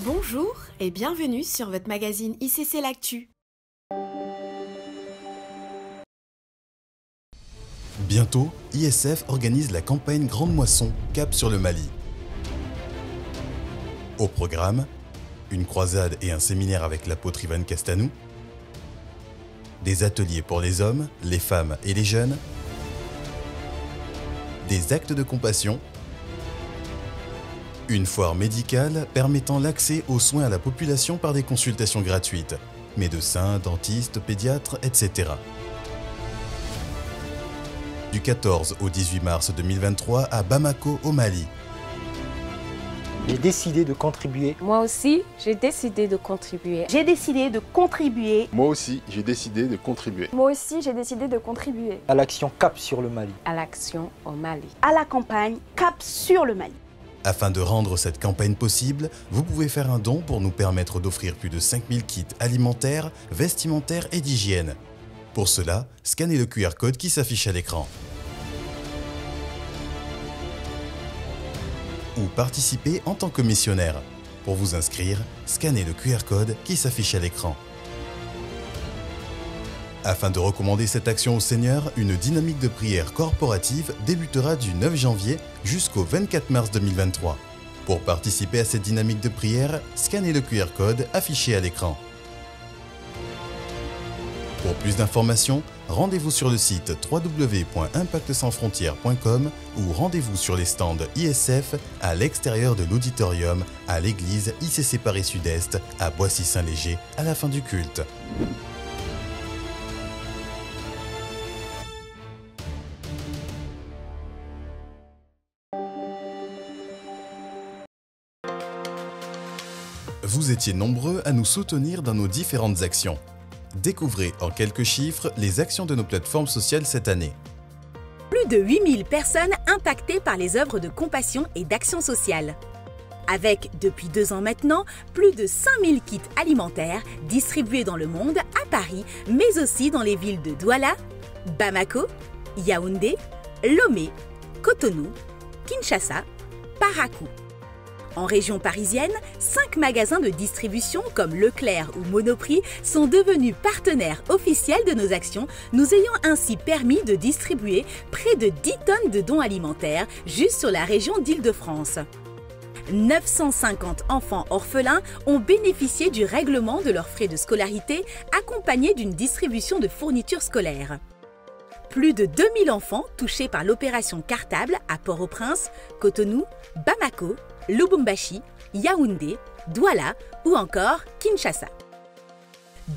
Bonjour et bienvenue sur votre magazine ICC L'Actu. Bientôt, ISF organise la campagne Grande Moisson Cap sur le Mali. Au programme, une croisade et un séminaire avec l'apôtre Ivan Castanou, des ateliers pour les hommes, les femmes et les jeunes, des actes de compassion, une foire médicale permettant l'accès aux soins à la population par des consultations gratuites, médecins, dentistes, pédiatres, etc. Du 14 au 18 mars 2023 à Bamako, au Mali. J'ai décidé de contribuer. Moi aussi, j'ai décidé de contribuer. J'ai décidé de contribuer. Moi aussi, j'ai décidé de contribuer. Moi aussi, j'ai décidé de contribuer. À l'action Cap sur le Mali. À l'action au Mali. À la campagne Cap sur le Mali. Afin de rendre cette campagne possible, vous pouvez faire un don pour nous permettre d'offrir plus de 5000 kits alimentaires, vestimentaires et d'hygiène. Pour cela, scannez le QR code qui s'affiche à l'écran. Ou participez en tant que missionnaire. Pour vous inscrire, scannez le QR code qui s'affiche à l'écran. Afin de recommander cette action au Seigneur, une dynamique de prière corporative débutera du 9 janvier jusqu'au 24 mars 2023. Pour participer à cette dynamique de prière, scannez le QR code affiché à l'écran. Pour plus d'informations, rendez-vous sur le site www.impactsansfrontières.com ou rendez-vous sur les stands ISF à l'extérieur de l'auditorium à l'église ICC Paris Sud-Est à Boissy-Saint-Léger à la fin du culte. Vous étiez nombreux à nous soutenir dans nos différentes actions. Découvrez en quelques chiffres les actions de nos plateformes sociales cette année. Plus de 8000 personnes impactées par les œuvres de compassion et d'action sociale. Avec, depuis 2 ans maintenant, plus de 5000 kits alimentaires distribués dans le monde, à Paris, mais aussi dans les villes de Douala, Bamako, Yaoundé, Lomé, Cotonou, Kinshasa, Parakou. En région parisienne, 5 magasins de distribution comme Leclerc ou Monoprix sont devenus partenaires officiels de nos actions, nous ayant ainsi permis de distribuer près de 10 tonnes de dons alimentaires juste sur la région d'Île-de-France. 950 enfants orphelins ont bénéficié du règlement de leurs frais de scolarité, accompagnés d'une distribution de fournitures scolaires. Plus de 2000 enfants touchés par l'opération Cartable à Port-au-Prince, Cotonou, Bamako, Lubumbashi, Yaoundé, Douala ou encore Kinshasa.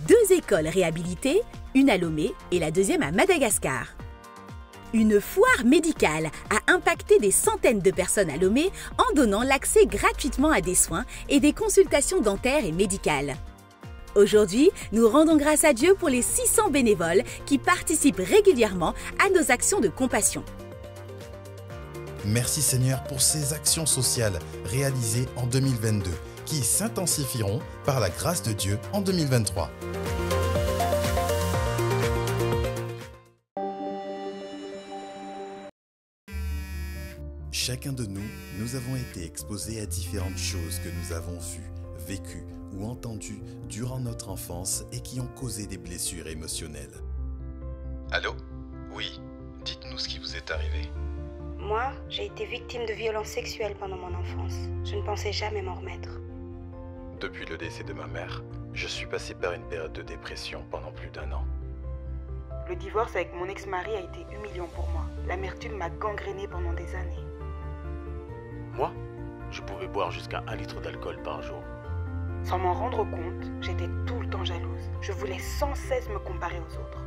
2 écoles réhabilitées, une à Lomé et la deuxième à Madagascar. Une foire médicale a impacté des centaines de personnes à Lomé en donnant l'accès gratuitement à des soins et des consultations dentaires et médicales. Aujourd'hui, nous rendons grâce à Dieu pour les 600 bénévoles qui participent régulièrement à nos actions de compassion. Merci Seigneur pour ces actions sociales réalisées en 2022 qui s'intensifieront par la grâce de Dieu en 2023. Chacun de nous, nous avons été exposés à différentes choses que nous avons vues, vécues ou entendues durant notre enfance et qui ont causé des blessures émotionnelles. Allô? Oui, dites-nous ce qui vous est arrivé. Moi, j'ai été victime de violences sexuelles pendant mon enfance. Je ne pensais jamais m'en remettre. Depuis le décès de ma mère, je suis passé par une période de dépression pendant plus d'1 an. Le divorce avec mon ex-mari a été humiliant pour moi. L'amertume m'a gangréné pendant des années. Moi, je pouvais boire jusqu'à 1 litre d'alcool par jour. Sans m'en rendre compte, j'étais tout le temps jalouse. Je voulais sans cesse me comparer aux autres.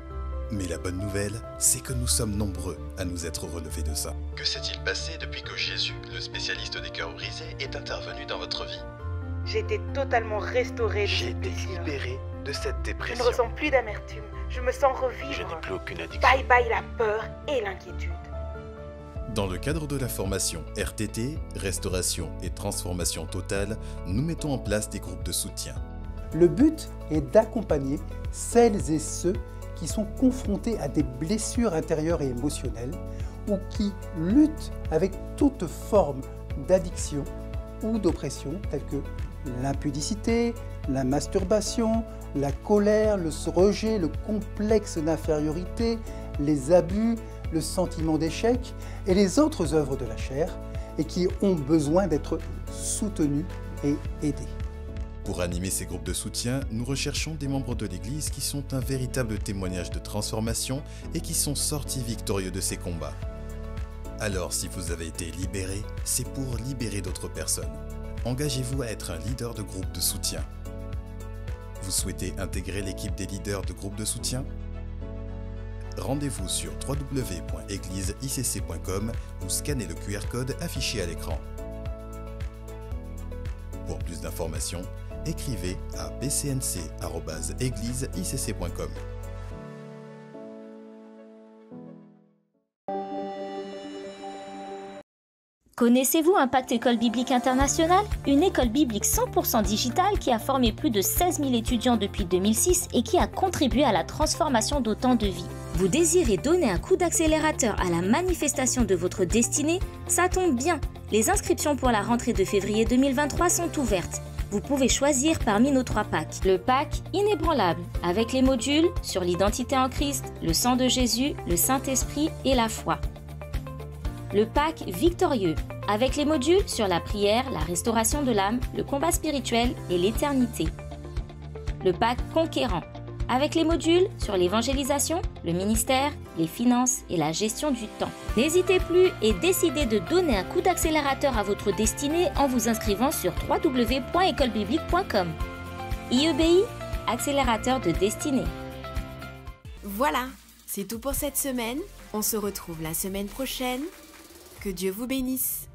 Mais la bonne nouvelle, c'est que nous sommes nombreux à nous être relevés de ça. Que s'est-il passé depuis que Jésus, le spécialiste des cœurs brisés, est intervenu dans votre vie? J'ai été totalement restaurée de J'ai cette été blessure. libéré de cette Je dépression. ne ressens plus d'amertume. Je me sens revivre. Je n'ai plus aucune addiction. Bye bye la peur et l'inquiétude. Dans le cadre de la formation RTT, Restauration et Transformation Totale, nous mettons en place des groupes de soutien. Le but est d'accompagner celles et ceux qui sont confrontés à des blessures intérieures et émotionnelles ou qui luttent avec toute forme d'addiction ou d'oppression telles que l'impudicité, la masturbation, la colère, le rejet, le complexe d'infériorité, les abus, le sentiment d'échec et les autres œuvres de la chair et qui ont besoin d'être soutenues et aidées. Pour animer ces groupes de soutien, nous recherchons des membres de l'Église qui sont un véritable témoignage de transformation et qui sont sortis victorieux de ces combats. Alors, si vous avez été libéré, c'est pour libérer d'autres personnes. Engagez-vous à être un leader de groupe de soutien. Vous souhaitez intégrer l'équipe des leaders de groupe de soutien? Rendez-vous sur www.eglisecc.com ou scannez le QR code affiché à l'écran. Pour plus d'informations, écrivez à bcnc@eglisecc.com. Connaissez-vous Impact École Biblique Internationale? Une école biblique 100% digitale qui a formé plus de 16 000 étudiants depuis 2006 et qui a contribué à la transformation d'autant de vies. Vous désirez donner un coup d'accélérateur à la manifestation de votre destinée? Ça tombe bien, les inscriptions pour la rentrée de février 2023 sont ouvertes. Vous pouvez choisir parmi nos 3 packs. Le pack inébranlable, avec les modules sur l'identité en Christ, le sang de Jésus, le Saint-Esprit et la foi. Le pack victorieux, avec les modules sur la prière, la restauration de l'âme, le combat spirituel et l'éternité. Le pack conquérant, avec les modules sur l'évangélisation, le ministère, les finances et la gestion du temps. N'hésitez plus et décidez de donner un coup d'accélérateur à votre destinée en vous inscrivant sur www.écolebiblique.com. IEBI, accélérateur de destinée. Voilà, c'est tout pour cette semaine. On se retrouve la semaine prochaine. Que Dieu vous bénisse.